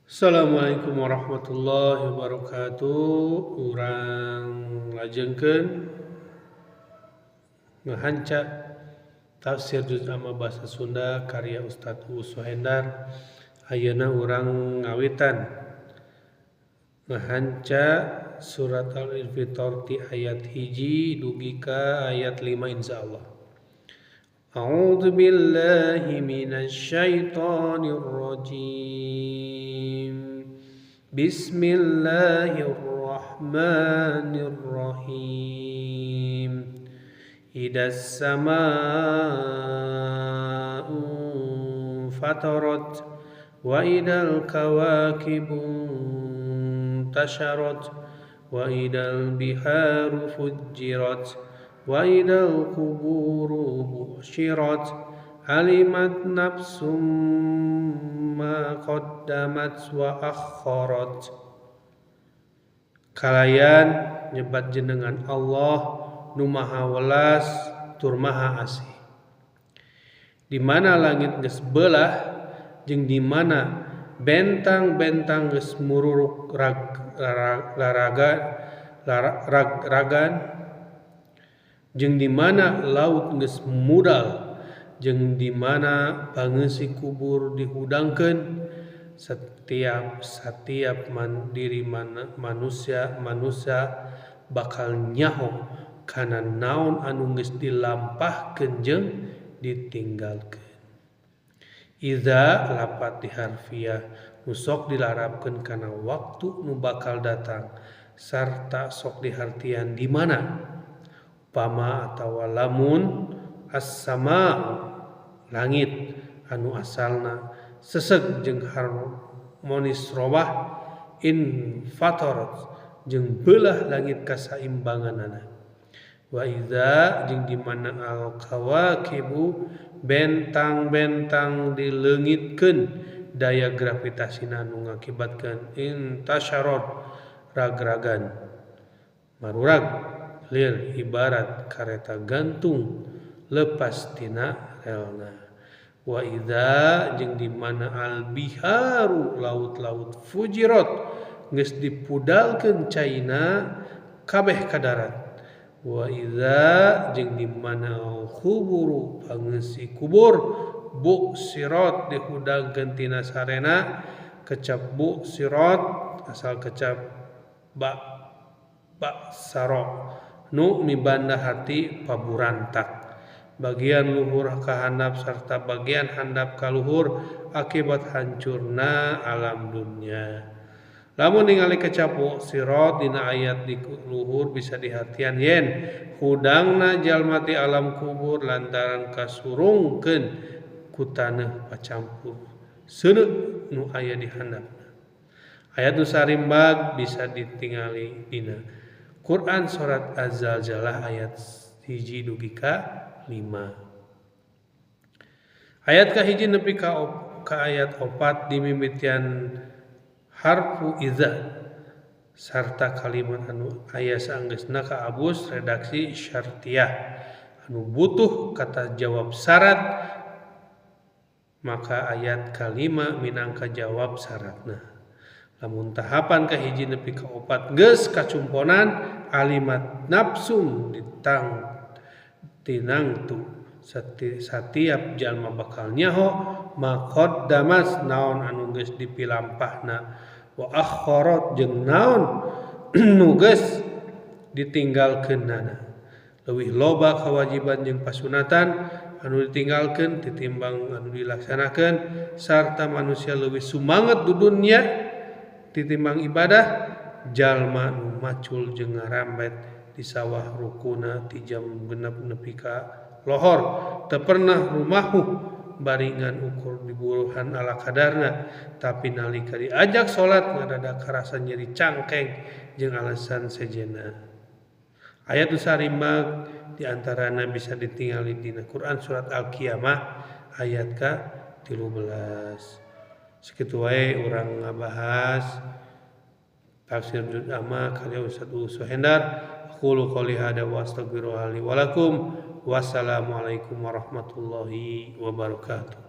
Assalamualaikum warahmatullahi wabarakatuh. Urang lajengkeun ngahanca tafsir juz amma basa Sunda karya Ustaz Uus Suhendar. Ayeuna urang ngawitan ngahanca surat Al-Infitor ti ayat 1 dugi ka ayat 5 insyaallah. A'udzu billahi minasy syaithanir rajim. Bismillahirrahmanirrahim. Idas samaa'u fatarat wa idal kawakibu tasharat wa idal biharu fujjirat wa idal quburu bu'syirat alimat nafsum ma qaddamat wa akharat. Kalayan nyebat jenengan Allah nu maha welas tur maha asih. Di mana langit geus beulah jeung di mana bentang-bentang geus mururuk ragan jeung di mana laut geus mudal jeung di mana pangeusik kubur dihudangkeun setiap diri manusia bakal nyaho kana naon anu geus dilampahkeun jeung ditinggalkeun. Idza lapat diharfiah nu sok dilarapkeun kana waktu nu bakal datang sarta sok dihartian di mana upama atawa lamun as-sama langit anu asalna seseg jeung harmonis robah in fatarat jeung beulah langit kasaimbanganana wa idza jeung di mana al kawakibu bentang-bentang dileungitkeun daya gravitasina anu ngakibatkeun intasyarat ragragan marurag lir ibarat kareta gantung lepas tina relna. Wa idza jeung di mana al biharu laut-laut fujirat geus dipudalkeun caina kabeh ka darat. Wa idza jeung di mana al quburu pangeusik kubur bu'syirat dihudangkeun tina sarena kecap bu'syirat asal kecap ba saro nu mibanda hati paburantak bagian luhur ka handap sarta bagian handap ka luhur akibat hancurna alam dunya. Lamun ningali kecapu sirat dina ayat di luhur bisa dihatian yen hudangna jalma ti alam kubur lantaran kasurungkeun ku taneuh pacampur seuneu nu aya di handapna. Ayat nu sarimbag bisa ditingali dina Quran surat Az-Zalzalah ayat 1 dugi ka 5. Ayat ka 1 nepi ka ayat 4 dimimitian harfu idza sarta kalimat anu aya saenggeusna ka abus redaksi syartiyah anu butuh kata jawab syarat maka ayat kalima minangka jawab syaratna. Lamun tahapan ka 1 nepi ka 4 geus kacumponan alimat nafsum tinangtu setiap jalma bakal nyaho maqaddamas naon anu geus dipilampahna wa akharat jeung naon nu geus ditinggalkeunana. Leuwih loba kewajiban jeung pasunatan anu ditinggalkeun titimbang anu dilaksanakeun sarta manusia leuwih sumanget di dunya titimbang ibadah jalma nu macul jeung ngarambet di sawah rukuna ti jam genep nepi ka lohor teu pernah rumahuh baringan ukur diburuhan ala kadarna tapi nalika diajak salat ngadadak karasa nyeri cangkeng jeung alasan sejenna. Ayat nu sarimbag di antarana bisa ditingali dina Quran surat Al-Qiyamah ayat ka 13. Sakitu wae urang ngabahas tafsir juz amma karya Ustaz Uus Suhendar. Aqulu qouli hada wa astaghfirullaha li wa lakum. Wassalamualaikum warahmatullahi wabarakatuh.